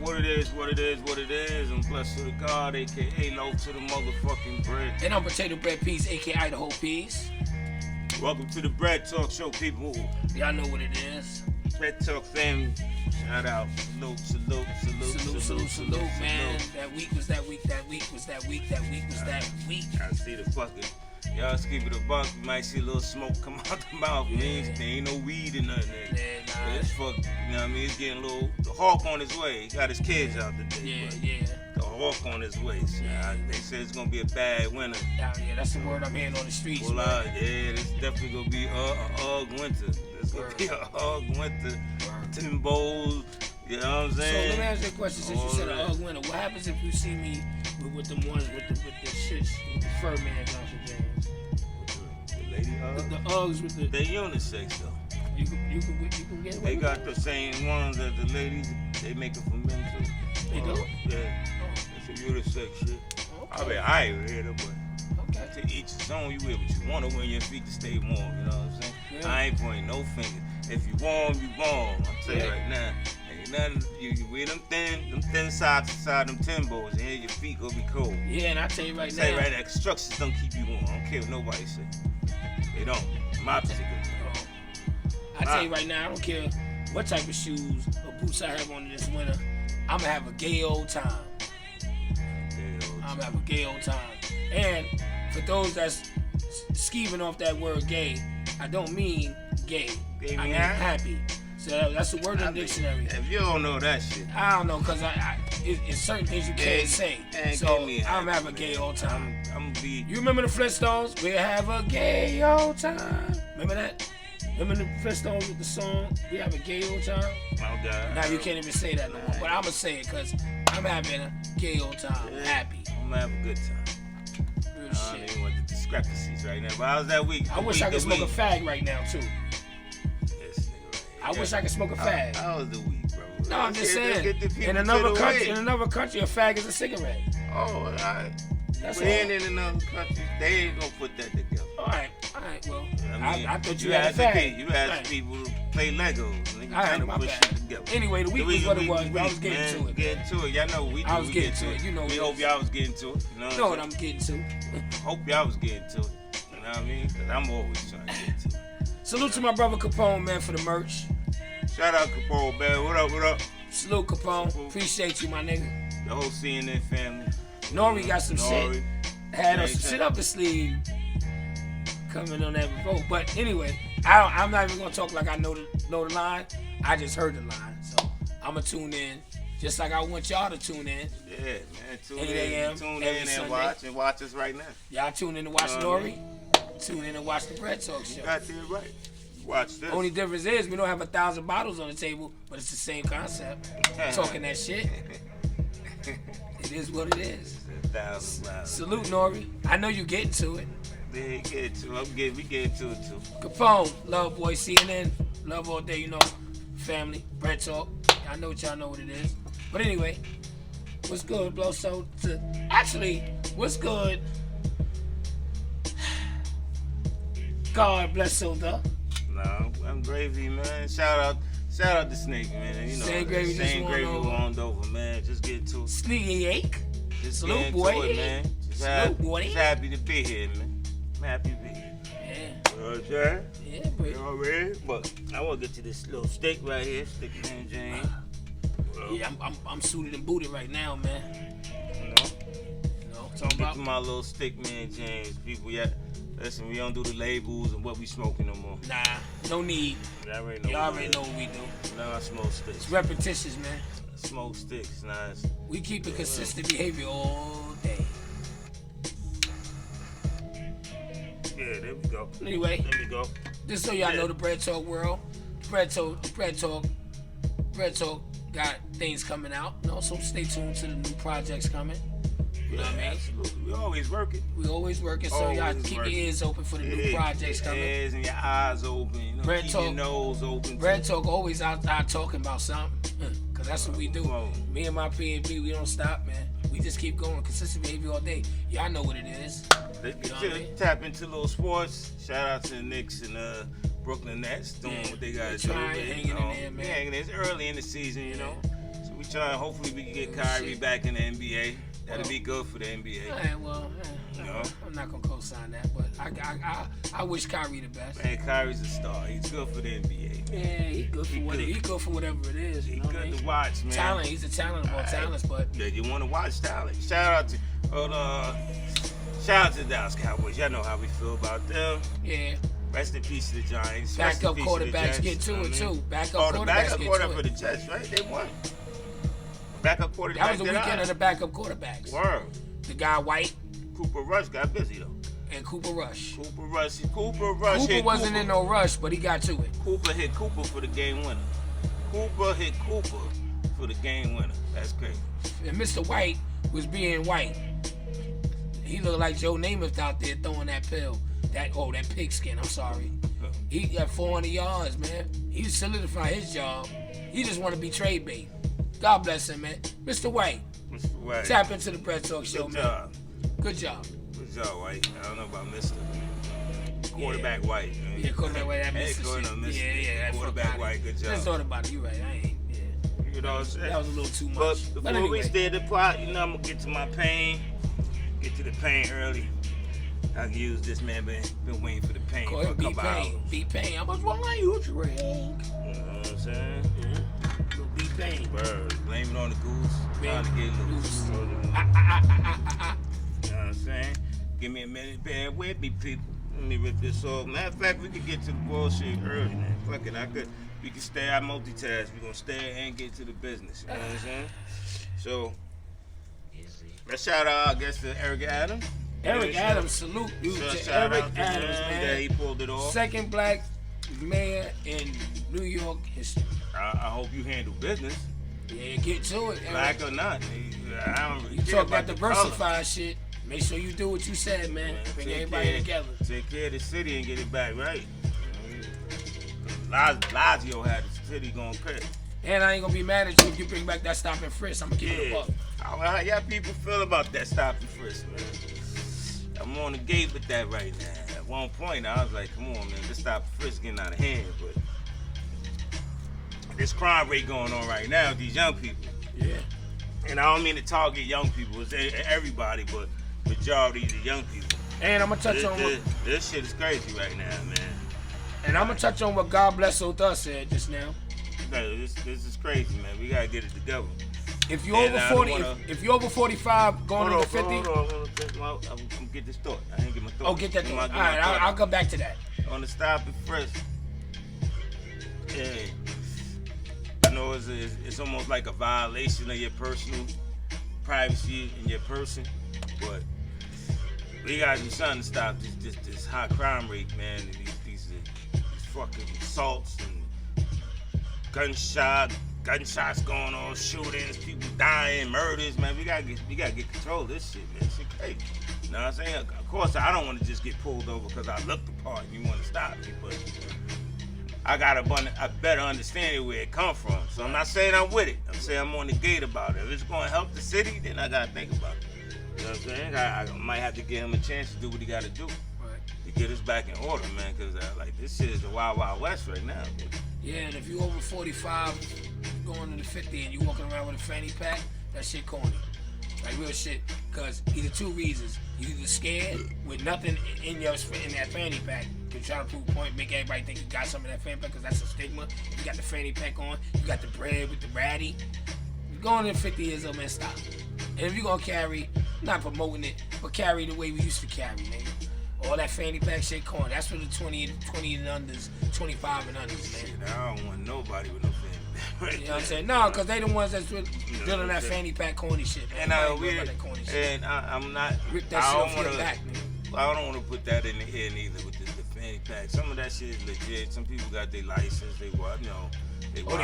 What it is, what it is, what it is. I'm blessed to the God, a.k.a. loaf to the motherfucking bread. And I'm Potato Bread Peas, a.k.a. Idaho Peas. Welcome to the Bread Talk Show, people. Y'all know what it is. Bread Talk family. Shout out. Salute, Man. That week was that week. I see the fucking... Y'all just keep it a buck. You might see a little smoke come out the mouth. Yeah. There ain't no weed or nothing there. Yeah, It's fuck, you know what I mean? He's getting a little... The hawk on his way. He got his kids out today. Yeah. The hawk on his way. So they say it's gonna be a bad winter. Yeah, that's the word I'm hearing on the streets. Well, it's definitely gonna be a winter. It's gonna be a winter. Timbos, you know what I'm saying? So let me ask you a question. Since you said a winter, what happens if you see me with them ones with the shits, with the fur man Johnson James? The lady Uggs? The Uggs with the... They unisex though. You can get away They with got it? the same ones that the ladies, they make it for men too. They do? Yeah. It's a unisex shit. Okay. I mean, I ain't read it, but to each his own. You wear what you want to wear your feet to stay warm, you know what I'm saying? Yeah. I ain't pointing no finger. If you warm, you warm. I'm telling you right now. Ain't nothing, you wear them thin side to side, them Timbos, and your feet gonna be cold. Yeah, and I tell you right now. Right now, constructions don't keep you warm. I don't care what nobody say. They don't. My particular. I tell you right now, I don't care what type of shoes or boots I have on this winter. I'm gonna have a gay old time. I'm gonna have a gay old time. And for those that's skeeving off that word gay, I don't mean gay. I mean happy. So that's the word in the dictionary. If you don't know that shit, I don't know, cause it's certain things you can't say. So I'm gonna have a gay old time. I'm gonna be. You remember the Flintstones? We have a gay old time. Remember that? Remember the Flintstones with the song, We Have a Gay Old Time? Oh, God. Now you can't even say that no more. But I'm going to say it because I'm having a gay old time. I'm happy. I'm going to have a good time. Real I don't even want the discrepancies right now. But how's that week? I wish I could smoke a fag right now, too. This nigga right here. I wish I could smoke a fag. How was the week, bro? No, I'm just saying. In another country, a fag is a cigarette. Oh, all right. That's in another country, they ain't going to put that together. All right. Well, I thought you had a fag. You asked people to play Legos. All right, my bad. Anyway, the week was what it was. I was getting to it. Getting to it. Y'all know we do. I was getting to it. You know we hope y'all was getting to it. You know what I'm getting to. Hope y'all was getting to it. You know what I mean? Because I'm always trying to get to it. Salute to my brother Capone, man, for the merch. Shout out Capone, man. What up? Salute, Capone. Appreciate you, my nigga. The whole CNN family. Nori got some shit. Had us shit up the sleeve. Coming on that vote. But anyway, I'm not even going to talk like I know the line. I just heard the line. So I'm going to tune in. Just like I want y'all to tune in. Yeah, man. Tune 8 in. a.m. Tune in and watch us right now. Y'all tune in to watch Nori. Tune in and watch the Bread Talk Show. You got that right. Watch this. Only difference is we don't have 1,000 bottles on the table, but it's the same concept. Talking that shit. It is what it is. 1,000 bottles. Salute, Nori. I know you getting to it. Yeah, get to it. We get to it too. Capone, love boy, CNN, love all day, you know, family, Bread Talk. I know what y'all know what it is. But anyway, what's good, bro? So, what's good? God bless Soda. No, I'm gravy, man. Shout out to Snake, man. You know, same gravy warmed over, man. Just get to it. Sneaky ache. Just Salute, get boy. to it, man. Just happy to be here, man. I'm happy to be here. Yeah. You know what I'm saying? Yeah, but... You already? But I want to get to this little steak right here. Stick man James. Yeah, I'm suited and booted right now, man. You know? Talking about... Get to my little stick man James. People, listen, we don't do the labels and what we smoking no more. Nah, no need. Y'all already know what we do. Now I smoke sticks. It's repetitious, man. Smoke sticks, nice. We keep a consistent behavior all day. Yeah, there we go. Anyway, there we go. Just so y'all know the Bread Talk world, Bread Talk got things coming out. You know, so stay tuned to the new projects coming. You know what I mean? Absolutely. We always working. So y'all keep your ears open for the new projects coming. Your ears and your eyes open. You know, keep your nose open. Bread Talk always out talking about something. Cause that's what we do. Me and my P&B, we don't stop, man. We just keep going. Consistent behavior all day. Y'all know what it is. Tap into little sports. Shout out to the Knicks and Brooklyn Nets doing what they got to do. Hanging in there, man. It's early in the season, you know. So We trying. Hopefully, we can get Kyrie back in the NBA. That'd be good for the NBA. All right, well, I'm not gonna co-sign that, but I wish Kyrie the best. Man, Kyrie's a star. He's good for the NBA. Yeah, he good for whatever it is. He's good to watch, man. Talent. He's a talent of all talents, but yeah, you want to watch talent. Shout out to Dallas Cowboys. Y'all know how we feel about them. Yeah. Rest in peace to the Giants. Backup quarterbacks get to it too. Backup quarterbacks for the Jets, right? They won. Backup quarterback. That was the weekend of the backup quarterbacks. Word. The guy White. Cooper Rush got busy though. And Cooper Rush. Cooper Wasn't in no rush, but he got to it. Cooper hit Cooper for the game winner. Cooper hit Cooper for the game winner. That's crazy. And Mr. White was being white. He looked like Joe Namath out there throwing that pill. That pigskin, I'm sorry. He got 400 yards, man. He solidified his job. He just want to be trade bait. God bless him, man. Mr. White. Mr. White. Tap into the Bread Talk Show, man. Good job. Good job, White. I don't know about Mr. Quarterback White. Yeah, quarterback White. That Mr. Yeah. Quarterback White. Good job. Just thought about it. You right. I ain't. Yeah. You know what I'm saying? That was a little too much. But before we stay at the plot, I'm gonna get to my pain. Get to the pain early. I can use this, man. Been waiting for the pain for a couple hours. Beat pain. How much wrong are you drink? You know what I'm saying? Beat pain. Bird. Blame it on the goose. Trying to get loose. You know what I'm saying? Give me a minute, bear with me, people. Let me rip this off. Matter of fact, we could get to the bullshit early, man. Fuck it, we can stay at multitask. We're gonna stay and get to the business. You know what I'm saying? So, let's shout out, I guess, to Eric Adams. Eric Adams, salute you to Eric Adams, man. Yeah, he pulled it off. Second black mayor in New York history. I hope you handle business. Yeah, get to it. Black or not. I don't really you care talk about that diversified shit. Make sure you do what you said, man. Bring everybody together. Take care of the city and get it back right. Lazio had the city going crazy. And I ain't gonna be mad at you if you bring back that stop and frisk. I'm gonna keep it up. How y'all people feel about that stop and frisk, man? I'm on the gate with that right now. At one point, I was like, come on, man, this stop and frisk getting out of hand. But this crime rate going on right now with these young people. Yeah. And I don't mean to target young people, it's everybody, but majority of the young people. And I'm gonna touch on this shit is crazy right now, man. And I'm gonna touch on what God Bless Otha said just now. No, this is crazy, man. We gotta get it together. If you're over 40, if you're over 45, going into 50. Hold on. I'm gonna get this thought. I ain't get my thought. Oh, get that thought. All right, I'll come back to that. On the stop and frisk. Yeah. I know it's almost like a violation of your personal privacy in your person, but we gotta do something to stop this high crime rate, man. These fucking assaults and gunshots going on, shootings, people dying, murders, man. We gotta get control of this shit, man. This shit crazy. You know what I'm saying? Of course, I don't want to just get pulled over because I look the part and you want to stop me, but I got a better understanding where it come from. So I'm not saying I'm with it. I'm saying I'm on the gate about it. If it's going to help the city, then I got to think about it. You know what I'm saying? I might have to give him a chance to do what he got to do to get us back in order, man, because this shit is the wild, wild west right now. Man. Yeah, and if you over 45, going to the 50, and you walking around with a fanny pack, that shit corny. Like real shit, because either two reasons. You either scared with nothing in that fanny pack to try to prove a point, make everybody think you got some of that fanny pack, because that's a stigma. You got the fanny pack on, you got the bread with the ratty. You're going to 50 years old, man, stop. And if you're going to carry, not promoting it, but carry the way we used to carry, nigga. All that fanny pack shit corn. That's for the 20 and unders, 25 and unders, man. Shit, I don't want nobody with no fanny pack. You know what I'm saying? No, because they the ones that's building that fanny pack corny shit, man. And I'm not. Rip that shit off your back, man. I don't want to put that in the air neither with the fanny pack. Some of that shit is legit. Some people got their license. They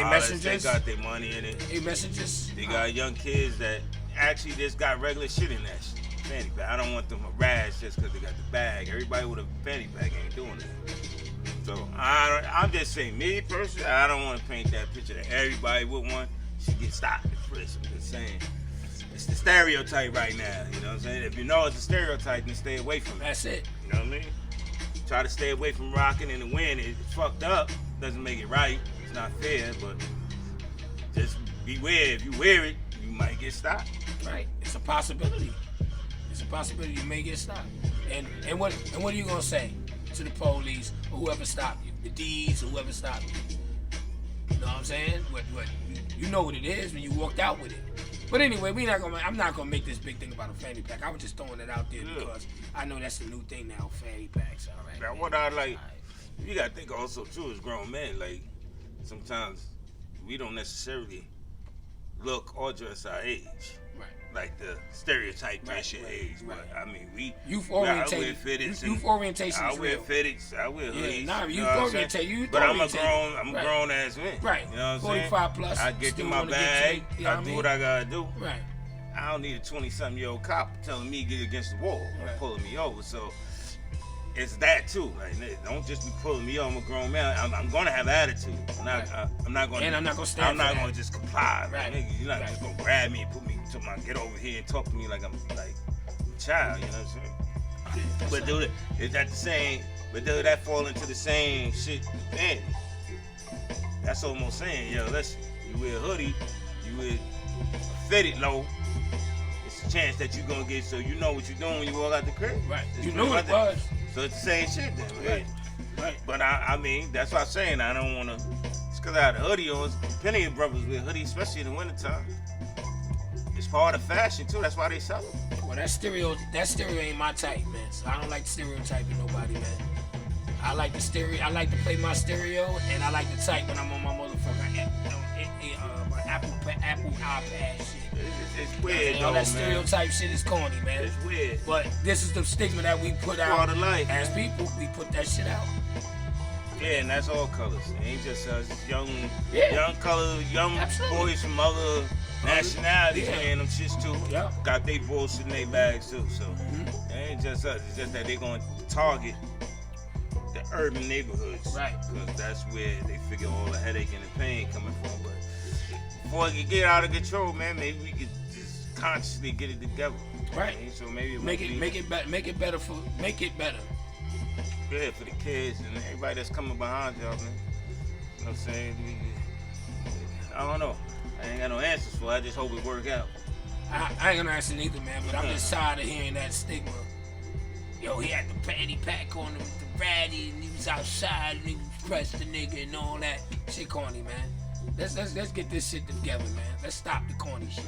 messengers. They got their money in it. They messengers. They got young kids that actually just got regular shit in that shit. Fanny pack. I don't want them harassed just because they got the bag. Everybody with a fanny pack ain't doing that. So I'm just saying, me personally, I don't want to paint that picture that everybody with one should get stopped and frisked. I'm just saying, it's the stereotype right now. You know what I'm saying? If you know it's a stereotype, then stay away from it. That's it. You know what I mean? Try to stay away from rocking in the wind. It's fucked up. Doesn't make it right. It's not fair, but just beware. If you wear it, you might get stopped. Right. It's a possibility. It's a possibility you may get stopped. And what are you gonna say to the police or whoever stopped you, the D's or whoever stopped you? You know what I'm saying? What you know what it is when you walked out with it. But anyway, I'm not gonna make this big thing about a fanny pack. I was just throwing it out there because I know that's the new thing now, fanny packs. All right. Now, what I like, you gotta think also too as grown men. Like sometimes we don't necessarily look or dress our age. Right. Like the stereotype mention age. Right. But I mean, youth orientation. orientation. I wear fitteds. Youth orientation. I wear fitteds. I wear hoodies. Nah, you youth know orientation. But I'm a grown ass man. Right. You know what I'm 45 plus. I get to my bag. I do what I gotta do. Right. I don't need a 20-something-year-old cop telling me to get against the wall or pulling me over. So it's that too. Like, don't just be pulling me over. I'm a grown man. I'm gonna have attitude. I'm not gonna. And I'm not gonna stand. I'm not gonna just comply. Right. Like, nigga, you're not just gonna grab me and put me to my get over here and talk to me like I'm like a child. You know what I'm saying? But dude, is that the same? But dude, that fall into the same shit. Man, that's almost saying, yo, listen, you wear a hoodie, you wear a fitted low. It's a chance that you're gonna get, so you know what you're doing when you walk out the crib. Right. It's You knew it was. So it's the same shit then. Right. Right. But I mean, that's what I'm saying. I don't wanna. It's cause I had a hoodie on. Plenty of brothers wear hoodies, especially in the wintertime. It's part of fashion too. That's why they sell it. Well, that stereo ain't my type, man. So I don't like stereotyping nobody, man. I like the stereo. I like to play my stereo, and I like to type when I'm on my motherfucking my Apple iPad shit. It's weird, all though, that stereotype shit is corny, man. It's weird. But this is the stigma that we put out Part of life. as people. We put that shit out. Yeah, and that's all colors. It ain't just us. Young colors, young Absolutely. boys from other nationalities wearing them shits too. Yeah. Got they bullshit in their bags too. So it ain't just us. It's just that they gonna target the urban neighborhoods. Right. Because that's where they figure all the headache and the pain coming from. But before it can get out of control, man, maybe we could just consciously get it together. Right. So maybe Make it better. Yeah, for the kids and everybody that's coming behind y'all, man. You know what I'm saying? I don't know. I ain't got no answers for it. I just hope it work out. I ain't gonna answer neither, man, but I'm just tired of hearing that stigma. Yo, he had the fanny pack on him, the ratty, and he was outside and he pressed the nigga and all that. Shit corny, man. Let's get this shit together, man. Let's stop the corny shit.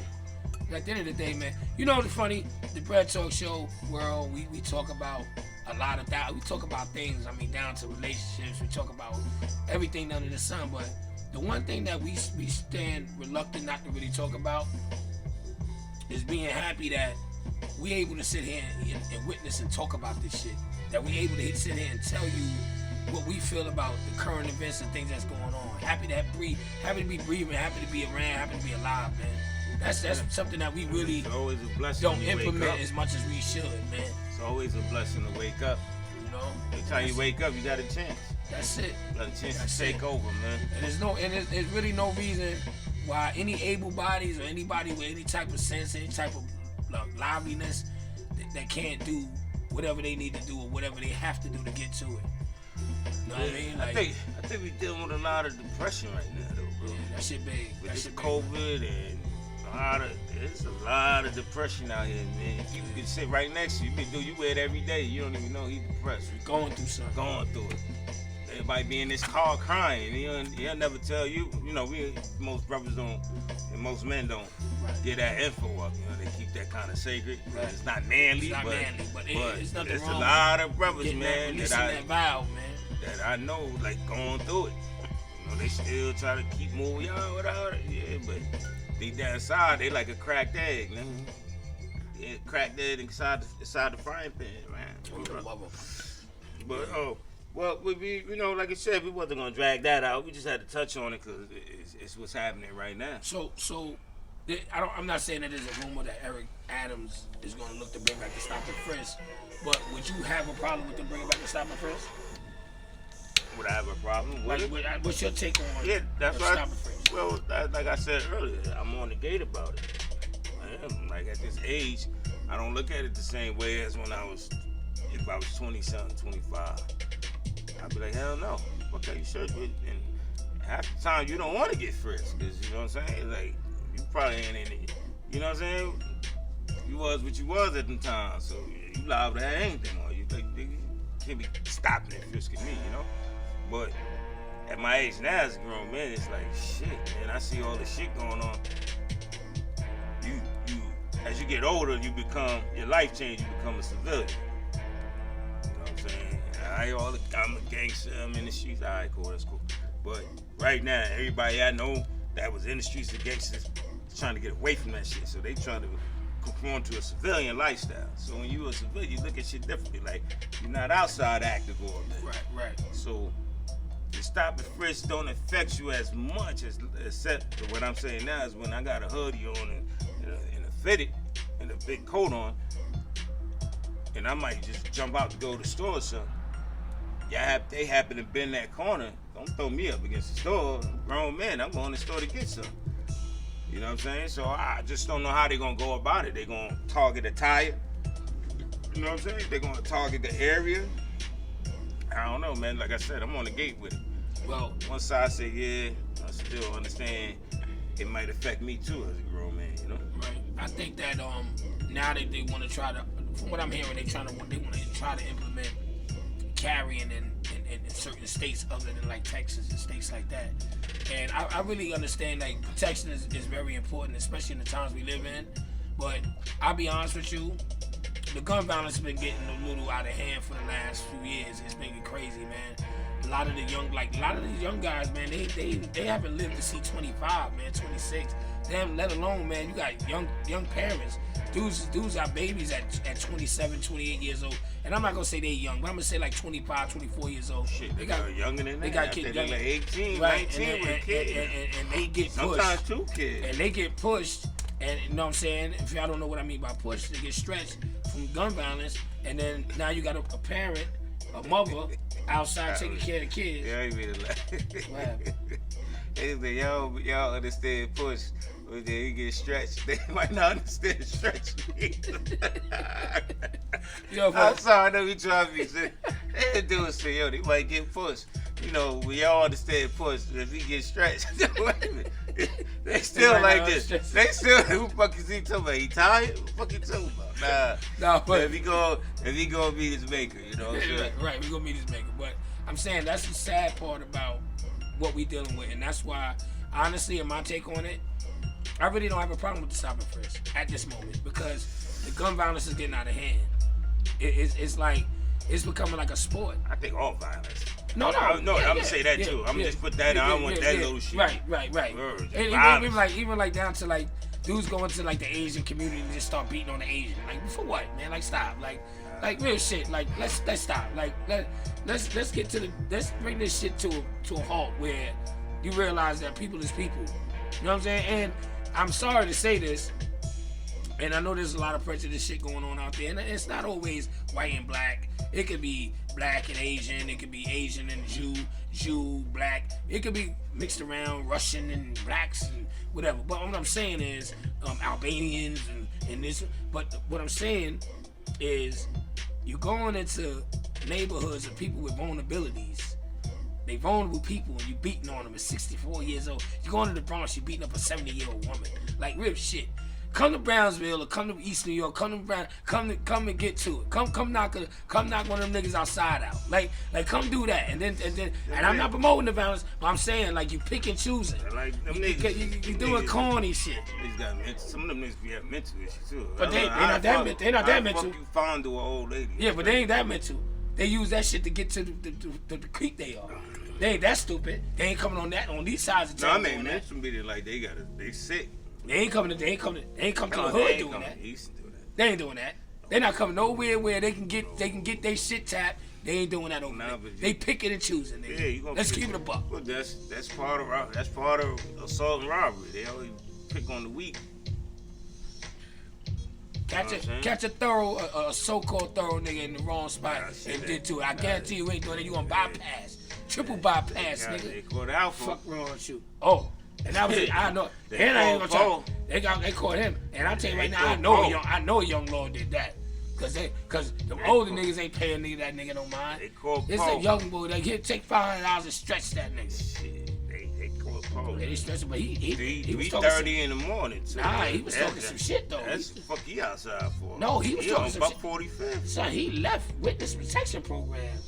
At the end of the day, man, you know what's funny? The Bread Talk Show world, we talk about a lot of that. We talk about things, I mean, down to relationships. We talk about everything under the sun. But the one thing that we stand reluctant not to really talk about is being happy that we able to sit here and witness and talk about this shit. That we able to sit here and tell you what we feel about the current events and things that's going on. Happy to be breathing, happy to be around, happy to be alive, man. That's something that we really don't implement as much as we should, man. It's always a blessing to wake up. You know? Every time you wake up, you got a chance. That's it. You got a chance to take over, man. And there's really no reason why any able bodies or anybody with any type of sense, any type of liveliness that can't do whatever they need to do or whatever they have to do to get to it. You know what I mean? Like, I think we're dealing with a lot of depression right now, though, bro. Yeah, that shit big. With this big. COVID and there's a lot of depression out here, man. People can sit right next to you. You wear it every day. You don't even know he's depressed. We're going through something. Going through it. Everybody be in this car crying. He'll never tell you. You know, most brothers don't, and most men don't get that info up. You know, they keep that kind of sacred. Right. It's not manly, but it's nothing there's wrong. A lot of brothers, man, that vow, man. That I know, like going through it. You know, they still try to keep moving on without it. Yeah, but deep down inside, they like a cracked egg, man. Yeah, cracked egg inside the frying pan, man. But well, like I said, we wasn't gonna drag that out. We just had to touch on it because it's what's happening right now. So I'm not saying that there's a rumor that Eric Adams is gonna look to bring back the stop and frisk, but would you have a problem with them bringing back the stop and frisk? Would I have a problem with it? What's your take on that's stop and frisk? Well, like I said earlier, I'm on the gate about it. I am. Like at this age, I don't look at it the same way as when if I was 20-something, 25. I'd be like, hell no. Okay, you sure? And half the time you don't want to get frisked, because you know what I'm saying? Like, probably ain't in it. You know what I'm saying? You was what you was at the time, so you liable to have anything on you. Like, you can't be stopping and frisking me, you know? But at my age now, as a grown man, it's like, shit, man, I see all this shit going on. You, as you get older, your life change, you become a civilian. You know what I'm saying? I'm a gangster, I'm in the streets, all right, cool, that's cool. But right now, everybody I know that was in the streets of gangsters is trying to get away from that shit. So they trying to conform to a civilian lifestyle. So when you a civilian, you look at shit differently. Like, you're not outside active all day. Right. So the stop and frisk don't affect you as much as, except what I'm saying now is when I got a hoodie on and a fitted and a big coat on, and I might just jump out to go to the store or something. They happen to bend that corner. Don't throw me up against the store. I'm a grown man, I'm going to the store to get something. You know what I'm saying? So I just don't know how they're going to go about it. They're going to target a tire. You know what I'm saying? They're going to target the area. I don't know, man. Like I said, I'm on the gate with it. Well, one side say, yeah, I still understand it might affect me too as a grown man, you know? Right. I think that now that they want to try to, from what I'm hearing, they want to try to implement carrying in certain states other than like Texas and states like that. And I really understand like protection is very important, especially in the times we live in. But I'll be honest with you, the gun violence has been getting a little out of hand for the last few years. It's been crazy, man. A lot of these young guys, man, they haven't lived to see 25, man, 26. Damn, let alone, man, you got young parents. Dudes got babies at 27, 28 years old. And I'm not gonna say they young, but I'm gonna say like 25, 24 years old. Shit, they got younger than that. They got kids like 18, right, 19 with kids. And they get pushed. Sometimes two kids. And they get pushed. And you know what I'm saying? If y'all don't know what I mean by push, they get stretched from gun violence. And then now you got a parent, a mother, outside taking care of the kids. Yeah, I mean like. What happened? They say, y'all understand push. When they get stretched, they might not understand stretch. I'm sorry, I know you trying to be sick. They do it, so they might get pushed. You know, we all understand push. If he gets stretched, they still like this. They still, who the fuck is he talking about? He tired? What the fuck you talking about? Nah, but if he gonna meet his maker, you know. Right, we gonna meet his maker. But I'm saying that's the sad part about what we dealing with, and that's why, honestly, in my take on it, I really don't have a problem with the stop and frisk at this moment because the gun violence is getting out of hand. It's like it's becoming like a sport. I think all violence. No. I'm gonna say that too. I'm gonna just put that. I don't want that little shit. Right. And even like down to like dudes going to like the Asian community and just start beating on the Asian. Like for what, man? Like stop. Like real shit. Like let's stop. Like let's bring this shit to a halt where you realize that people is people. You know what I'm saying? And I'm sorry to say this, and I know there's a lot of prejudice shit going on out there, and it's not always white and black. It could be black and Asian. It could be Asian and Jew, black. It could be mixed around Russian and blacks and whatever. But what I'm saying is Albanians and this. But what I'm saying is you're going into neighborhoods of people with vulnerabilities. They vulnerable people and you beating on them at 64 years old. You going to the Bronx, you beating up a 70-year-old woman. Like real shit. Come to Brownsville or come to East New York. Come and get to it. Come knock one of them niggas outside out. Like come do that. And I'm not promoting the violence, but I'm saying like you pick and choosing. Like them niggas, you doing corny shit. Some of them niggas have mental issues too. But they not that mental. They not that mental. Fuck you found to an old lady. Yeah, but they ain't that mental. They use that shit to get to the creek they are. They ain't that stupid. They ain't coming on these sides of town. No, I mean, somebody like they sick. They ain't come to the hood doing that. They ain't doing that. They not coming nowhere where they can get their shit tapped. They ain't doing that over there. They picking and choosing. Let's keep it a buck. Well, that's part of assault and robbery. They always pick on the weak. Catch a so-called thorough nigga in the wrong spot and did to it. I guarantee you ain't doing it. You gonna bypass, triple bypass, nigga. They caught out. Fuck wrong with you. Oh, and that was it. I know. And I ain't gonna try. They caught him. And I tell you right now, I know a young lord did that. Cause the older niggas ain't paying that nigga no mind. They caught It's a young boy that take $500 and stretch that nigga. Shit, they caught supposed. They stressing, but he was 3:30 in the morning. So nah, he was talking some shit though. That's the fuck he outside for. No, he was talking some on shit. 45th. Son, he left witness protection program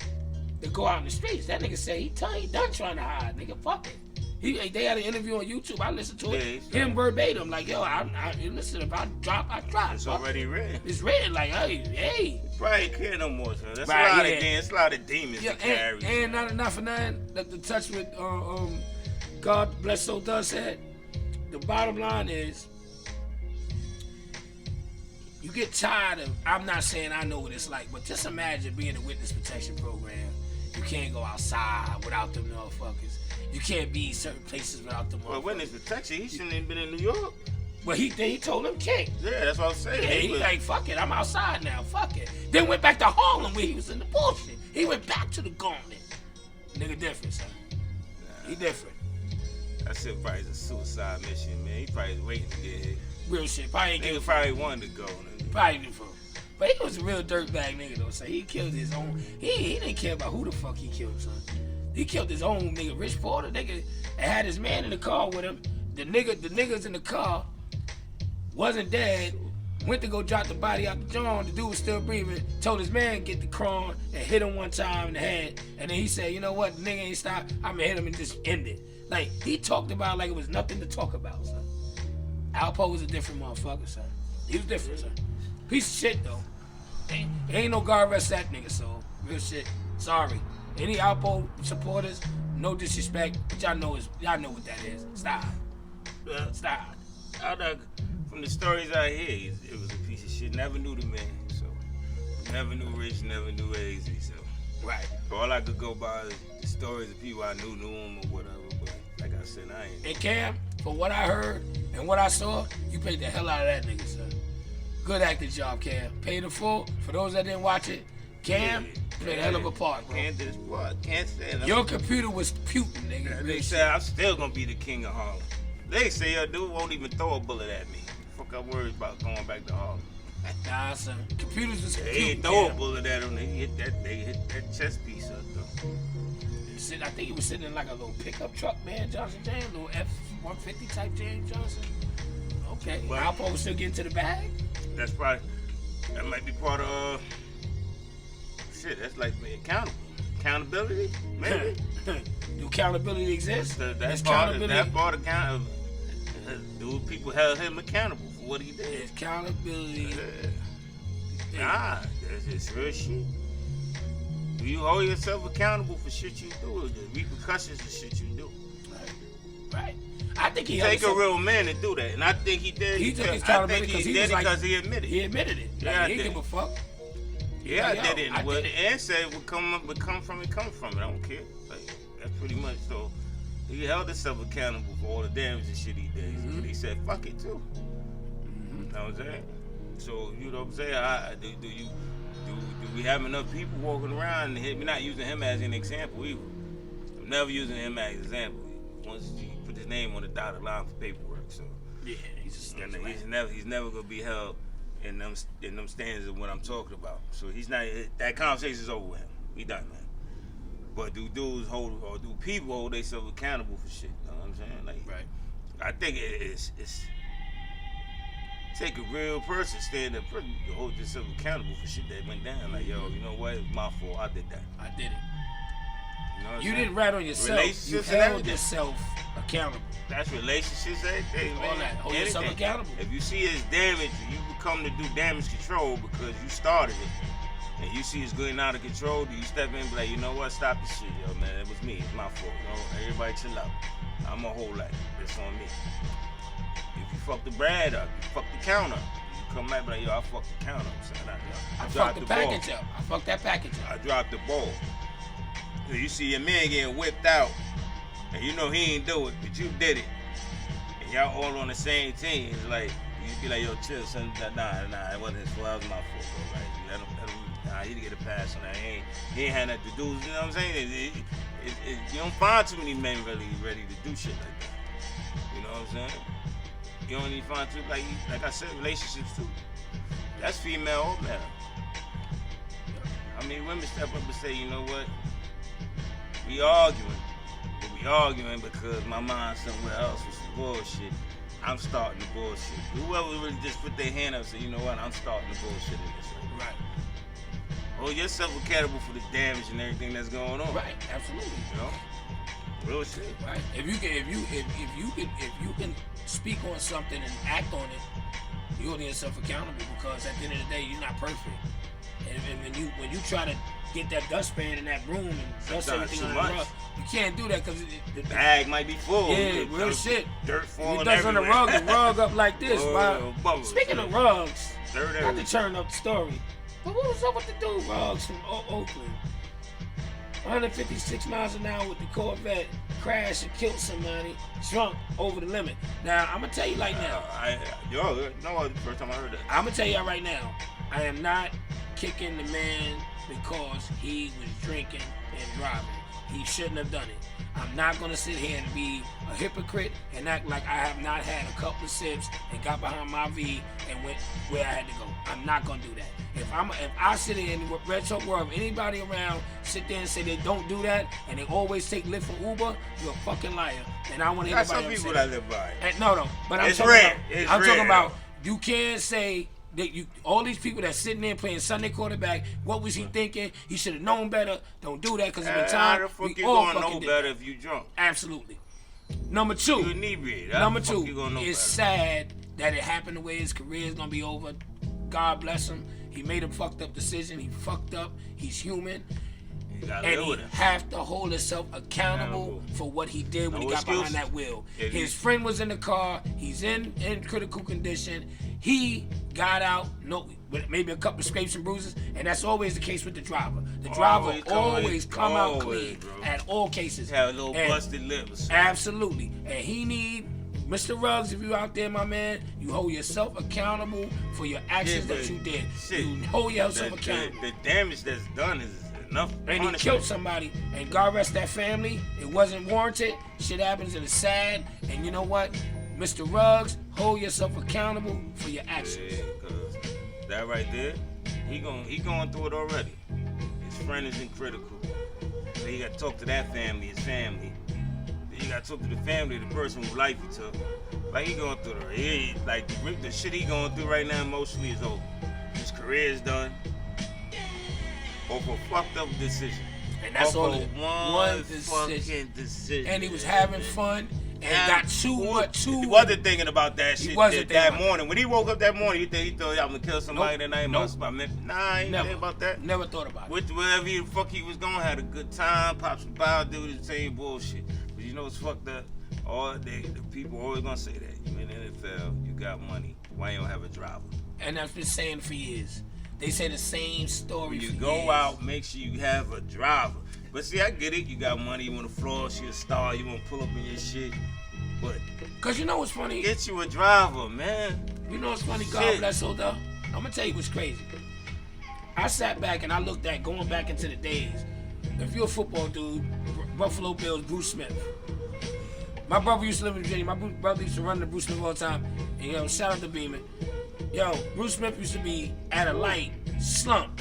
to go out in the streets. That nigga said he done trying to hide. Nigga, fuck it. They had an interview on YouTube. I listened to it. Him verbatim, like, yo, I listen. If I drop, I drop. It's already written. It's written, like, hey. Probably ain't care no more, son. That's Right, a lot of demons to carry. And not for nothing. The touch with God bless so does said. The bottom line is, you get tired of. I'm not saying I know what it's like, but just imagine being a witness protection program. You can't go outside without them motherfuckers. You can't be certain places without them motherfuckers. Well, witness protection, he shouldn't have been in New York. Well, he told him kick. Yeah, that's what I'm saying. Yeah, he like, fuck it, I'm outside now, fuck it. Then went back to Harlem where he was in the bullshit. He went back to the gauntlet. Nigga different, son. He different. That shit probably is a suicide mission, man. He probably is waiting to get hit. Real shit. Probably ain't Nigga probably wanted to go. Probably did for him. But he was a real dirtbag nigga though, so he killed his own. He didn't care about who the fuck he killed, son. He killed his own nigga, Rich Porter, nigga, and had his man in the car with him. The niggas in the car wasn't dead. Went to go drop the body out the joint. The dude was still breathing. Told his man get the cron and hit him one time in the head. And then he said, you know what, the nigga ain't stopped. I'ma hit him and just end it. Like, he talked about it like it was nothing to talk about, son. Alpo was a different motherfucker, son. He was different, son. Piece of shit, though. Ain't no guard arrest that nigga, so real shit. Sorry. Any Alpo supporters, no disrespect, but y'all know what that is. Stop. Stop. From the stories I hear, it was a piece of shit. Never knew the man, so never knew Rich, never knew AZ, so right. All I could go by is the stories of people I knew him or whatever. But like I said, I ain't. And Cam, for what I heard and what I saw, you played the hell out of that nigga, son. Good acting job, Cam. Paid in full. For those that didn't watch it, Cam played a hell of a part, bro. Cam did his part. Can't stand Your computer was puking, nigga. They said I'm still gonna be the king of Harlem. They say a dude won't even throw a bullet at me. Fuck, I'm worried about going back to Harlem. Nah, son. Computers was They ain't throw a bullet at him. They hit that chest piece up though. I think he was sitting in like a little pickup truck, man, Johnson James, little F-150 type James Johnson. Okay. Well, Alpo was still getting to the bag. That might be part of shit. That's like accountability, maybe. Do accountability exist? That's part of do people held him accountable for what he did? Accountability. Nah, that's real shit. Do you hold yourself accountable for shit you do, or the repercussions of shit you do? Right. I think he take a real man to do that, and I think he did. He took his accountability because he admitted it. He admitted it. Yeah, he didn't give a fuck. Yeah, I did it. And said what come from it. I don't care. Like, that's pretty much so. He held himself accountable for all the damage and shit he did. Mm-hmm. He said, "Fuck it too." Mm-hmm. You know what I'm saying? So you know what I'm saying? Do we have enough people walking around? And we're not using him as an example either. I'm never using him as an example. Once you put his name on the dotted line for paperwork, so yeah, he's never gonna be held in them standards of what I'm talking about. So he's not. That conversation's over with him. We done, man. But do people hold themselves accountable for shit? You know what I'm saying? Like, right. I think it's take a real person, stand up, to hold yourself accountable for shit that went down. Like, yo, you know what? It's my fault. I did that. I did it. You know what you didn't rat on yourself. You held yourself accountable. That's relationships, everything, man. All that. Hold yourself accountable. If you see it's damage, you become to do damage control because you started it. And you see it's going out of control, do you step in and be like, you know what, stop this shit, yo, man, it was me, it's my fault, you know? Everybody chill out. I'm a whole lot, it's on me. If you fuck the bread up, you fuck the counter, you come back and be like, yo, I fucked the counter up, son. I fucked the package up. I fucked that package up. I dropped the ball. So you see your man getting whipped out, and you know he ain't do it, but you did it. And y'all all on the same team, it's like, you be like, yo, chill, son, nah, it wasn't his fault, that was my fault, bro. Like, let him he didn't get a pass on that. He ain't had nothing to do. You know what I'm saying? You don't find too many men really ready to do shit like that. You know what I'm saying? You don't even find too like I said, relationships too. That's female or male. I mean, women step up and say, you know what? We arguing, but we arguing because my mind somewhere else was some bullshit. I'm starting the bullshit. Whoever really just put their hand up and say, you know what, I'm starting the bullshit in this way. Right. Hold yourself accountable for the damage and everything that's going on. Right, absolutely. You know? Real shit. Right. If you can speak on something and act on it, you hold yourself accountable, because at the end of the day, you're not perfect. And when you try to get that dustpan in that room and dust everything on the rug, you can't do that because the bag might be full. Yeah, real shit. Dirt falling dust everywhere. on the rug up like this. Speaking of rugs, dirt not to turn up the story, but what was up with the dude rugs from Oakland? 156 miles an hour with the Corvette, crashed and killed somebody, drunk over the limit. Now, I'm going to tell you like now. The first time I heard that. I'm going to tell you right now, I am not kicking the man because he was drinking and driving. He shouldn't have done it. I'm not going to sit here and be a hypocrite and act like I have not had a couple of sips and got behind my V and went where I had to go. I'm not going to do that. If I sit in the retro world, if anybody around sit there and say they don't do that and they always take Lyft or Uber, you're a fucking liar. And I want to hear some people that live by it. No, but I'm talking about you can't say that all these people that's sitting there playing Sunday quarterback, what was he thinking? He should have known better. Don't do that, because at the time, how the fuck we you all gonna fucking know better if you drunk? Absolutely. Number two, you inebriated. Number two, it's sad that it happened the way his career is gonna be over. God bless him. He made a fucked up decision. He fucked up. He's human. And he have to hold himself accountable for what he did when he got behind that wheel. His friend was in the car. He's in critical condition. He got out, with maybe a couple of scrapes and bruises, and that's always the case with the driver. The driver always come out clean at all cases. Have a little busted lips. Absolutely. And he need Mr. Ruggs, if you out there, my man, you hold yourself accountable for your actions that you did. Shit, you hold yourself accountable. The damage that's done is enough. And he killed somebody, and God rest that family. It wasn't warranted. Shit happens and it's sad. And you know what? Mr. Ruggs, hold yourself accountable for your actions. Yeah, cause that right there, he going through it already. His friend is in critical. So he got to talk to that family, his family. Then you got to talk to the family, the person whose life he took. Like he going through the shit he going through right now emotionally is over. His career is done. Over a fucked up decision. And that's all one decision. And he was having fun. And got too much. He wasn't thinking about that shit that morning. When he woke up that morning, he thought I'm gonna kill somebody that night. Nah, I ain't think about that. Never thought about it. Wherever the fuck he was going, had a good time, pop some bow, do the same bullshit. But you know what's fucked up? The people always gonna say that. You in the NFL, you got money. Why you don't have a driver? And I've been saying for years. They say the same story. When you go out, make sure you have a driver. But see, I get it. You got money. You want to floss. You're a star. You want to pull up in your shit. But cause you know what's funny? Get you a driver, man. You know what's funny? God bless Oda. I'm gonna tell you what's crazy. I sat back and I looked at going back into the days. If you're a football dude, Buffalo Bills, Bruce Smith. My brother used to live in Virginia. My brother used to run to Bruce Smith all the time. And shout out to Beeman. Bruce Smith used to be at a light, slump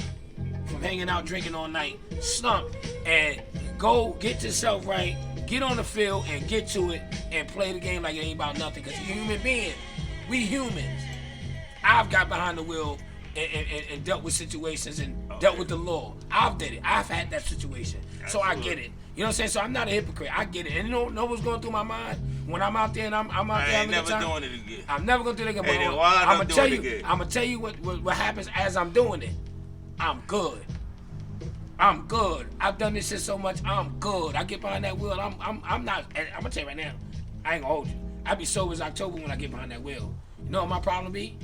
from hanging out drinking all night, slump, and go get yourself right, get on the field and get to it and play the game like it ain't about nothing, because you're a human being. We humans. I've got behind the wheel and dealt with situations and dealt with the law. I've did it. I've had that situation. So I get it. You know what I'm saying? So I'm not a hypocrite. I get it. And you know what's going through my mind? When I'm out there and I'm out there having a good time. I ain't never doing it again. I'm never going to do it again. Hey, But I'm going to tell you what happens as I'm doing it. I'm good. I'm good. I've done this shit so much. I'm good. I get behind that wheel. I'm not. And I'm going to tell you right now. I ain't going to hold you. I be sober as October when I get behind that wheel. You know what my problem be?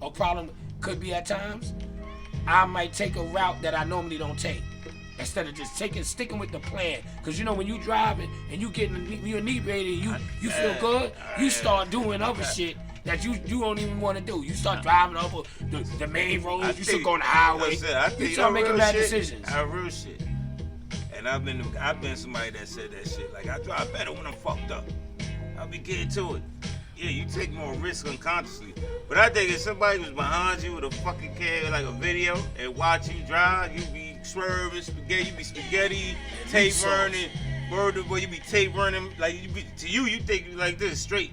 Or problem could be at times? I might take a route that I normally don't take. Instead of just sticking with the plan. Because you know when you driving and you inebriated and you feel good, you start doing other shit that you don't even want to do. You start driving up the main road, you start going the highway. You start making bad decisions. Real shit. And I've been somebody that said that shit. Like, I drive better when I'm fucked up. I'll be getting to it. Yeah, you take more risk unconsciously. But I think if somebody was behind you with a fucking camera, like a video, and watch you drive, you be swerving, spaghetti, tape burning, Word of boy, you be tapeworming like you think you like this straight.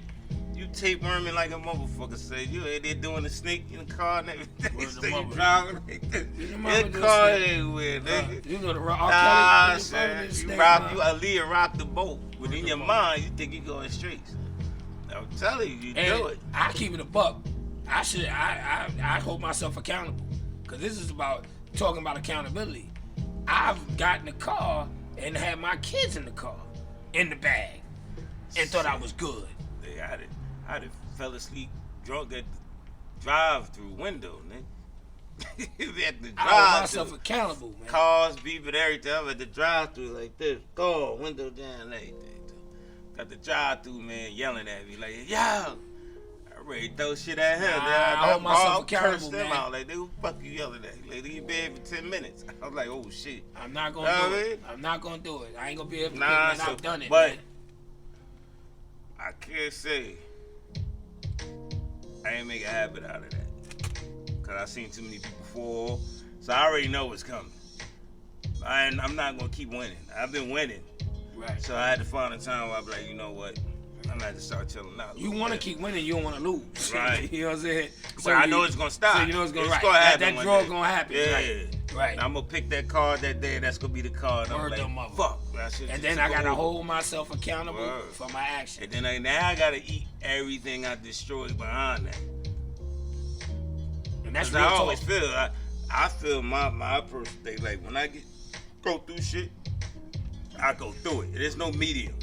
You tapeworming like a motherfucker. Say you ain't there doing the snake in the car and everything. So you driving like this. Your car everywhere, nigga. You know the Nah, son. You Aaliyah rock the boat. But in your mind, you think you going straight. I'm telling you, you do it. I keep it a buck. I hold myself accountable. Because this is about talking about accountability. I've gotten the car and had my kids in the car, in the bag, and thought I was good. I done fell asleep drunk at the drive-through window, nigga. At the I hold myself accountable, man. Cars beeping everything. I'm at the drive-through like this. Door, window down, everything. Got the drive-through man yelling at me like, yo. I ready to throw shit at him. I hold myself accountable, them man. out like, who the fuck you yelling at? Like, leave your bed for 10 minutes. I was like, oh shit. I'm not gonna do it. I'm not gonna do it. I ain't gonna be able to do it, man. I've done it, but man. I can't say I ain't make a habit out of that. Cause I seen too many people fall. So I already know what's coming. I'm not gonna keep winning. I've been winning. Right. So I had to find a time where I be like, you know what? I'm gonna have to start chilling out. You want to keep winning, you don't want to lose. Right. You know what I'm saying? So I know it's gonna stop. So you know it's gonna happen. That draw gonna happen. Yeah. Right. And I'm gonna pick that card that day. That's gonna be the card. I'm like, fuck. And then I gotta hold myself accountable for my actions. And then now I gotta eat everything I destroyed behind that. And that's real I always feel. I feel my personal thing. Like when I go through shit, I go through it. There's no medium.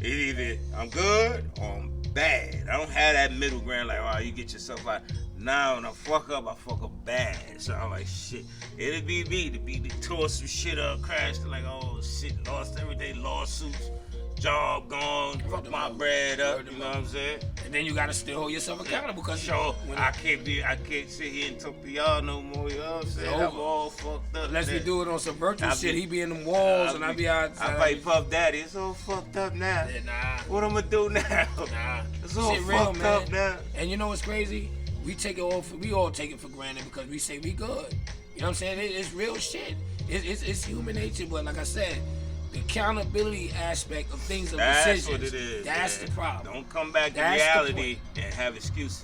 It's either I'm good or I'm bad. I don't have that middle ground like, oh, you get yourself out. Now when I fuck up bad. So I'm like, shit. It'll be me to be tore some shit up, crashed like, oh shit, lost everything, lawsuits, job gone, fuck my bread up. You know what I'm saying? And then you gotta still hold yourself accountable because I can't sit here and talk to y'all no more. You know what I'm saying? I'm all fucked up. Unless we do it on some virtual shit, he be in them walls and I be out. I fight Puff Daddy. It's all fucked up now. Yeah, nah. What I'm gonna do now? Nah. It's all fucked up now. And you know what's crazy? We all take it for granted because we say we good. You know what I'm saying? It's real shit. It's human nature, but like I said, the accountability aspect of things of decisions. That's what it is. That's the problem. Don't come back to reality and have excuses.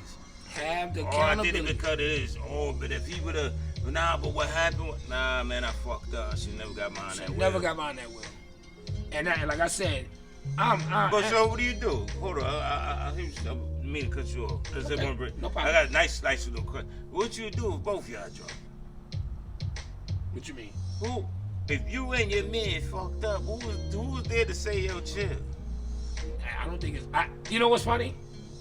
Have the accountability. I did it because it is. But if he would have, but what happened? Nah, man, I fucked up. She never got mine that way. Never got mine that way. And like I said, so what do you do? Hold on, I mean to cut you off. No problem. I got a nice little question. What you do if both y'all drunk? What you mean? Who? If you and your man fucked up, who was there to say, yo, chill? I don't think it's... you know what's funny?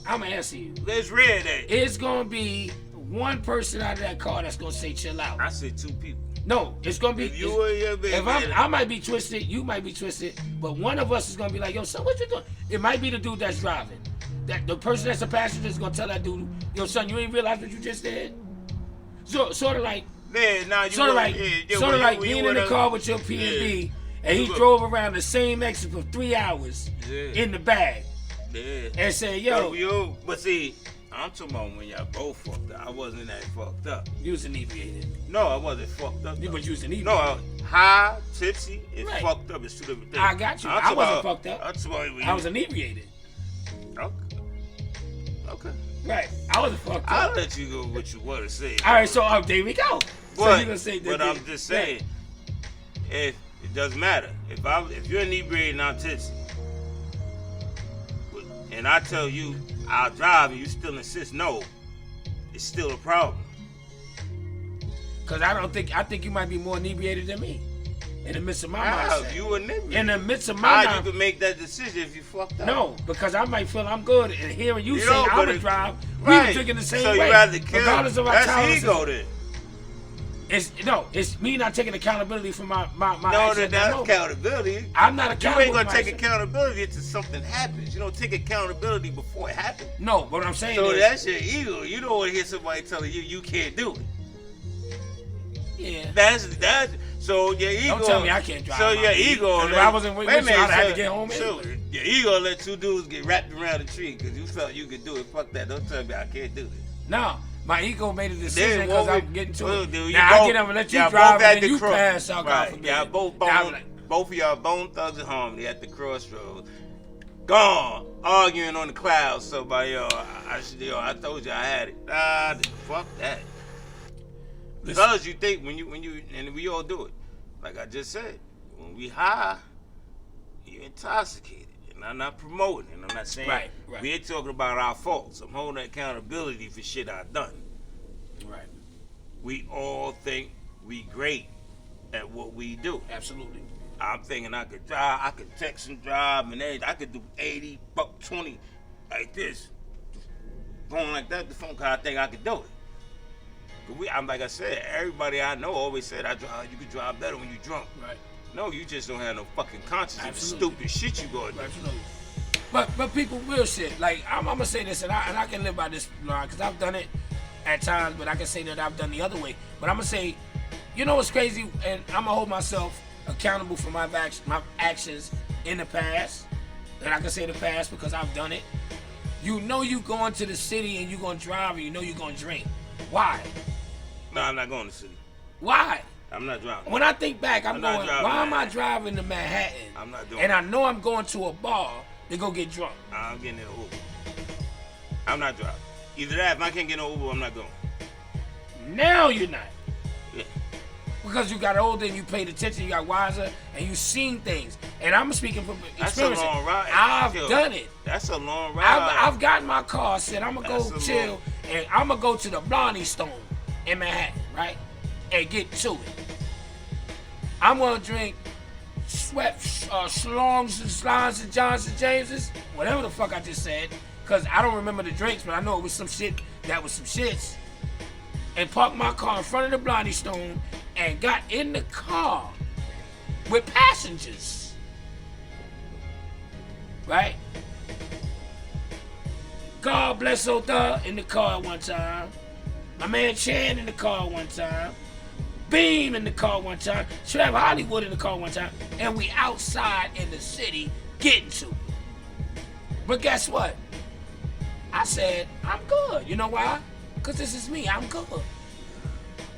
I'm going to answer you. Let's read that. It's going to be one person out of that car that's going to say chill out. I said two people. No, it's going to be... If you and your man... I might be twisted, you might be twisted, but one of us is going to be like, yo, son, what you doing? It might be the dude that's driving. The person that's a passenger is going to tell that dude, yo, son, you ain't realize what you just did? So, sort of like... Yeah, nah, sort of like being in the car with your P&B, and he drove around the same exit for 3 hours in the bag, and said, "Yo." But see, I'm talking about when y'all both fucked up. I wasn't that fucked up. You was inebriated. No, I wasn't fucked up. But you was inebriated. No, high, tipsy, and fucked up is two different things. I got you. I wasn't fucked up. I was inebriated. Okay. Right. I wasn't fucked up. I'll let you go with what you want to say. All right, so there we go. But I'm just saying, if it doesn't matter. If you're inebriated and I'm tipsy, and I tell you I'll drive and you still insist no, it's still a problem. Cause I think you might be more inebriated than me. In the midst of my mindset. You inebriated. In the midst of my How you can make that decision if you fucked up? No, because I might feel I'm good, and hearing you say I'm gonna drive, we were drinking the same way. So you rather kill? Regardless of our That's ego then. It's me not taking accountability for my No, that's accountability. I'm not accountable. You ain't gonna take accountability until something happens. You don't take accountability before it happens. No, but what I'm saying is... So that's your ego. You don't want to hear somebody telling you can't do it. Yeah. That's... So your ego... Don't tell me I can't drive. So your ego... If I wasn't with you, I'd have to get home anyway. Your ego let two dudes get wrapped around the tree because you felt you could do it. Fuck that. Don't tell me I can't do this. No. My ego made a decision because I'm getting to it. Dude, now I get up and let you drive and then you pass out. Right. Yeah, both both of y'all Bone Thugs and Harmony at the crossroads. Gone, arguing on the clouds. So by I told you I had it. Fuck that. Because you think when you and we all do it, like I just said, when we high, you're intoxicated. And I'm not promoting, and I'm not saying right. We're talking about our faults. I'm holding accountability for shit I've done. Right. We all think we great at what we do. Absolutely. I'm thinking I could drive, I could text and drive, and everything. I could do 80, buck 20, like this. Going like that, the phone call, I think I could do it. I'm like I said, everybody I know always said, you could drive better when you're drunk. Right. No, you just don't have no fucking conscience of the Absolutely. stupid shit you go do. Absolutely. But people real shit. Like I'm gonna say this, and I can live by this, because I've done it at times, but I can say that I've done the other way. But I'm gonna say, you know what's crazy, and I'm gonna hold myself accountable for my actions in the past, and I can say the past because I've done it. You know you going to the city and you gonna drive and you know you gonna drink. Why? No, I'm not going to the city. Why? I'm not driving. When I think back, I'm going, why am I Manhattan. driving to Manhattan? I'm not doing and it. I know I'm going to a bar to go get drunk. I'm getting in an Uber. I'm not driving. Either that, if I can't get no Uber, I'm not going. Now you're not. Yeah. Because you got older and you paid attention, you got wiser, and you seen things. And I'm speaking from experience. That's a long ride. I've done it. That's a long ride. I've gotten my car, said I'm going to go chill, and I'm going to go to the Blondie Stone in Manhattan, right? And get to it. I'm going to drink Schlongs and Slines and Johnson Jameses, whatever the fuck I just said, because I don't remember the drinks, but I know it was some shit that was some shits. And parked my car in front of the Blondie Stone and got in the car with passengers. Right? God bless Oda in the car one time. My man Chan in the car one time. Beam in the car one time. Trev Hollywood in the car one time. And we outside in the city getting to it. But guess what? I said, I'm good. You know why? Because this is me. I'm good.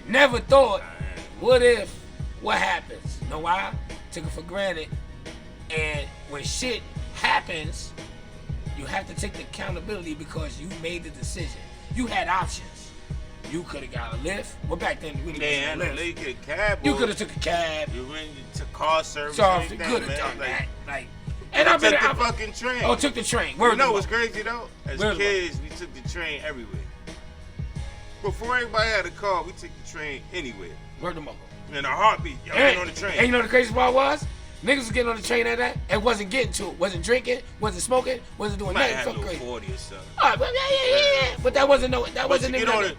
Never thought, what happens? You know why? Took it for granted. And when shit happens, you have to take the accountability because you made the decision. You had options. You could have got a lift. Well, back then, we didn't get a lift. Get a cab. You could have took a cab. You went to car service. So you could have done that. And I took the fucking train. Oh, took the train. You know what's crazy though? As kids, we took the train everywhere. Before everybody had a car, we took the train anywhere. Word the mother. In a heartbeat, y'all get on the train. And you know the crazy part was? Niggas was getting on the train at that and wasn't getting to it. Wasn't drinking, wasn't smoking, wasn't doing nothing. Might have no 40 or something. All right, but yeah. But that wasn't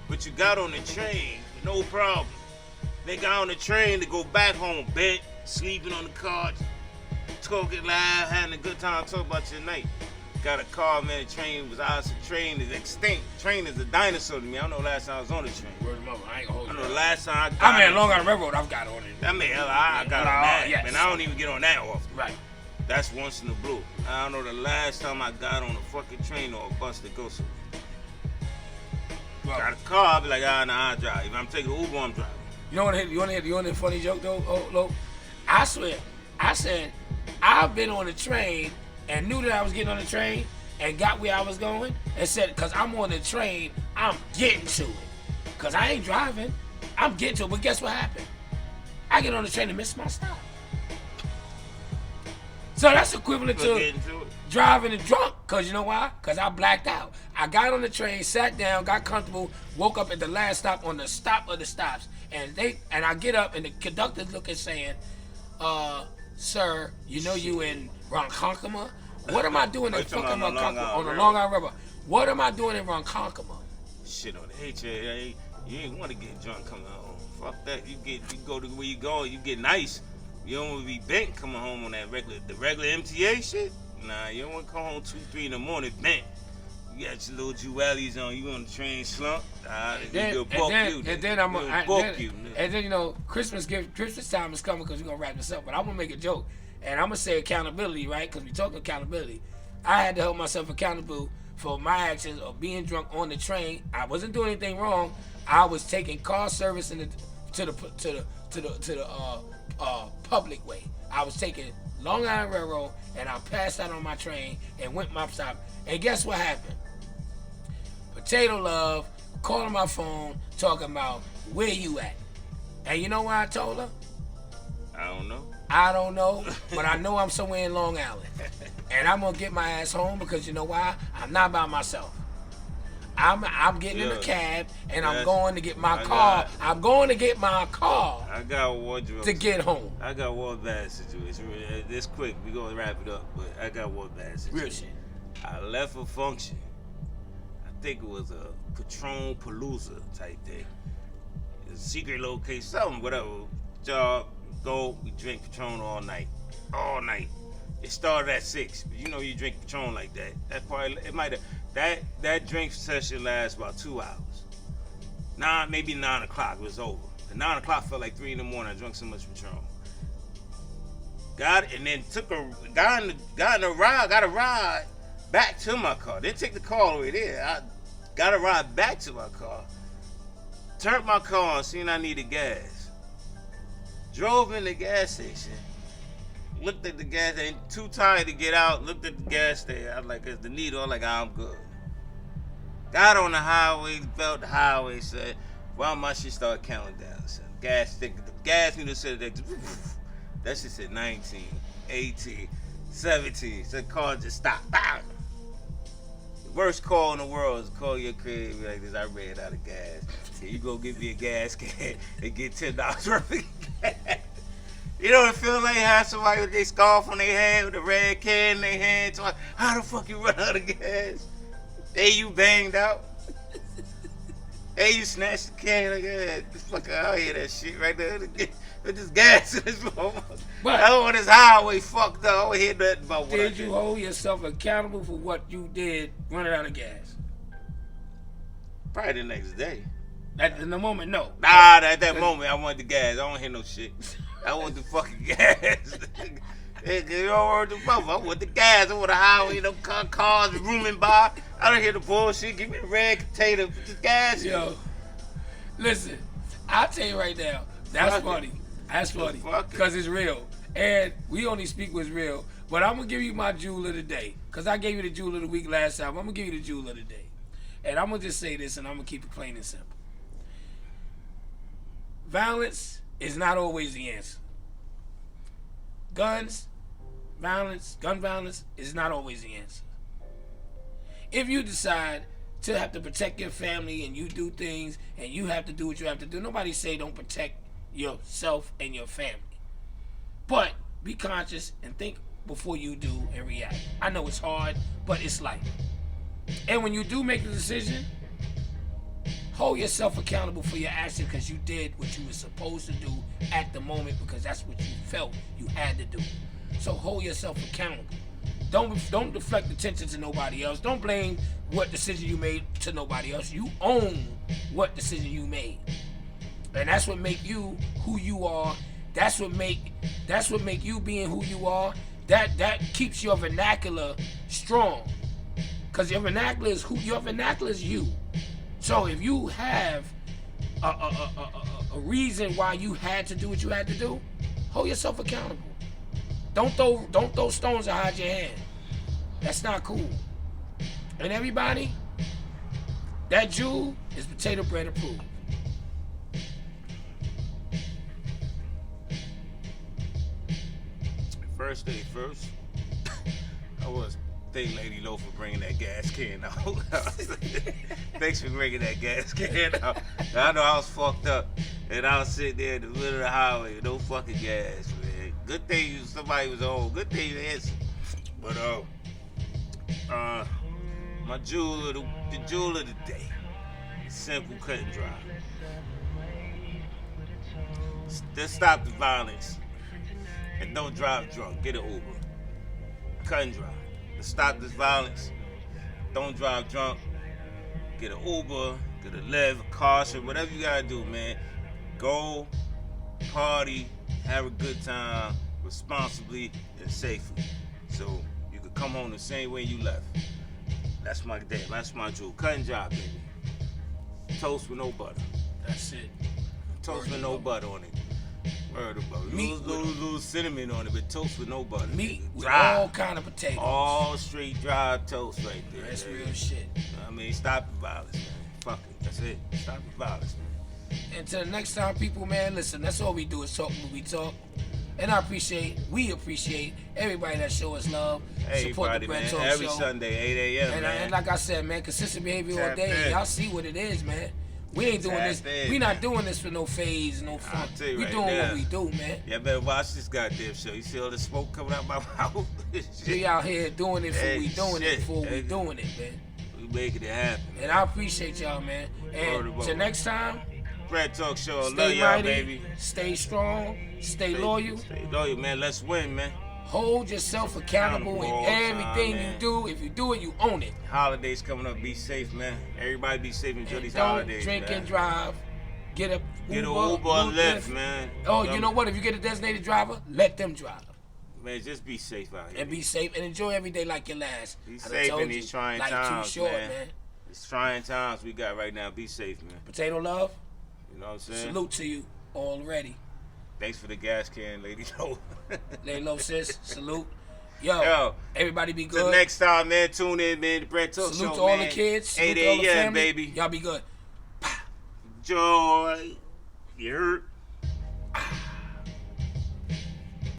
But you got on the train, no problem. They got on the train to go back home, bed, sleeping on the couch, talking loud, having a good time, talking about your night. Got a car, man, the train was out, the train is extinct. Train is a dinosaur to me. I don't know last time I was on the train. Word of I ain't gonna hold you. I know the last time I got on I mean, Long Island Railroad, I've got on it. I mean, I got on that. Yes. Man, I don't even get on that often. Right. That's once in the blue. I don't know the last time I got on a fucking train or a bus to go somewhere. Got a car, I'll be like, nah, I drive. If I'm taking Uber, I'm driving. You want to hear a funny joke though, Lo? I swear, I said, I've been on the train and knew that I was getting on the train and got where I was going and said, because I'm on the train, I'm getting to it. Because I ain't driving, I'm getting to it. But guess what happened? I get on the train and miss my stop. So that's equivalent to driving and drunk. Because you know why? Because I blacked out. I got on the train, sat down, got comfortable, woke up at the last stop on the stop of the stops. And I get up and the conductor's looking saying, sir, you know you in Ronkonkoma? What am I doing in fucking Ronkonkoma? On the Long Island River. What am I doing in Ronkonkoma? Shit on the HA. You ain't want to get drunk coming home. Fuck that. You go to where you going, you get nice. You don't want to be bent coming home on that regular MTA shit. Nah, you don't want to come home 2, 3 in the morning bent. You got your little jewelries on. You on the train slump. And then you know Christmas time is coming because we're gonna wrap this up. But I'm gonna make a joke, and I'm gonna say accountability, right? Because we talk accountability. I had to hold myself accountable for my actions of being drunk on the train. I wasn't doing anything wrong. I was taking car service to the public way. I was taking Long Island Railroad, and I passed out on my train and went my stop. And guess what happened? Potato Love calling my phone talking about where you at. And you know what I told her? I don't know. I don't know, but I know I'm somewhere in Long Island. And I'm gonna get my ass home because you know why? I'm not by myself. I'm getting in a cab and I'm going to get my car. I'm going to get my car. I got one to get home. I got one bad situation. This quick, we gonna wrap it up, but I got one bad situation. Real shit. I left a function. I think it was a Patron Palooza type thing. It's a secret location, something, whatever. Job, go, we drink Patron all night. All night. It started at 6, but you know you drink Patron like that. That probably, it might have, that drink session lasts about 2 hours. Maybe 9 o'clock was over. At 9 o'clock felt like 3 in the morning. I drank so much Patron. Got a ride back to my car. Didn't take the car all the way there. I got a ride back to my car. Turned my car on, seen I needed gas. Drove in the gas station. Looked at the gas station, too tired to get out. Looked at the gas station. I was like, it's the needle. I'm like, I'm good. Got on the highway, felt the highway, said, well, my shit started counting down. So the gas needle said that shit said 19, 18, 17. So the car just stopped. Bam! The worst call in the world is to call your crib like this. I ran out of gas. Here you go get me a gas can and get $10 worth of gas. You know what it feels like? Have somebody with their scarf on their head with a red can in their hand. So how the fuck you run out of gas? Hey, you banged out. Hey, you snatched the can like that. This fucker out here, that shit right there. With this gas in this moment. I don't want this highway fucked up. I don't hear nothing about what I did. Did you hold yourself accountable for what you did running out of gas? Probably the next day. In the moment, no. At that moment, I want the gas. I don't hear no shit. I want the fucking gas. You don't want the mother. I want the gas. I want the highway, you know, cars rooming by. I don't hear the bullshit. Give me the red container. Put the gas in. Yo, listen, I'll tell you right now. That's funny. That's funny. Because it's real. And we only speak what's real. But I'm going to give you my jewel of the day. Because I gave you the jewel of the week last time. I'm going to give you the jewel of the day. And I'm going to just say this, and I'm going to keep it plain and simple. Violence is not always the answer. Gun violence is not always the answer. If you decide to have to protect your family and you do things and you have to do what you have to do, nobody say don't protect yourself and your family. But be conscious and think before you do and react. I know it's hard, but it's life. And when you do make the decision, hold yourself accountable for your action because you did what you were supposed to do at the moment because that's what you felt you had to do. So hold yourself accountable. Don't deflect attention to nobody else. Don't blame what decision you made to nobody else. You own what decision you made. And that's what make you who you are. That's what make you being who you are. That keeps your vernacular strong. Cause your vernacular is you. So if you have a reason why you had to do what you had to do, hold yourself accountable. Don't throw stones to hide your hand. That's not cool. And everybody, that jewel is potato bread approved. First day first, I was thank Lady Low for bringing that gas can out. Thanks for bringing that gas can out. I know I was fucked up, and I was sitting there in the middle of the highway with no fucking gas, man. Good thing somebody was home. Good thing you answered. But my jewel of the day. It's simple, cut and dry. Just stop the violence. And don't drive drunk. Get an Uber. Cut and dry. To stop this violence, don't drive drunk. Get an Uber, get a Lyft, a car share, whatever you gotta do, man. Go, party, have a good time, responsibly and safely. So you can come home the same way you left. That's my day. That's my jewel. Cut and dry, baby. Toast with no butter. That's it. Toast with no butter on it. Word about it. Meat Little cinnamon on it, but toast with no butter. Meat nigga. with Dry. all kind of potatoes. All straight dry toast right there. That's nigga. real shit. I mean, stop the violence, man. Fuck it. That's it. Stop the violence, man. Until the next time, people, man, listen, that's all we do is talk when we talk. And we appreciate everybody that show us love, support the Everybody, Bread man. Talk Every Show. Sunday, 8 a.m., And, man. and like I said, man, consistent behavior all Tap day. in. Y'all see what it is, man. We ain't doing Tap this. in, We not man. doing this for no phase, no I'll fun. tell you We right doing now. what we do, man. Y'all better watch this goddamn show. You see all the smoke coming out my mouth? We out here doing it for Hey, we doing it shit. for we Hey. doing it, man. We making it happen. And I appreciate y'all, man. Word And of till mouth. next time, Bread Talk Show. Love stay y'all, mighty, baby. stay strong, stay loyal. Stay loyal, man. Let's win, man. Hold yourself accountable in all the time, everything you man. do. If you do it, you own it. Holidays coming up. Be safe, man. Everybody be safe. Enjoy And these don't holidays, drink man. and drive. Get a Get Uber, an Uber or Lyft, Lyft. man. Oh, you know what? If you get a designated driver, let them drive. Man, just be safe out here. And be safe and enjoy every day like your last. Be I done safe told in these you, trying life times, too short, man. It's trying times we got right now. Be safe, man. Potato love, You know what I'm saying? salute to you already. Thanks for the gas can, lady. Low. Lay low, sis. Salute. Yo, Yo, everybody be Till good. next time, man. Tune in, man. The Bread Talk Salute Show, to all man. the kids. Salute 8 to all the a.m., family. baby. Y'all be good. Joy. You heard?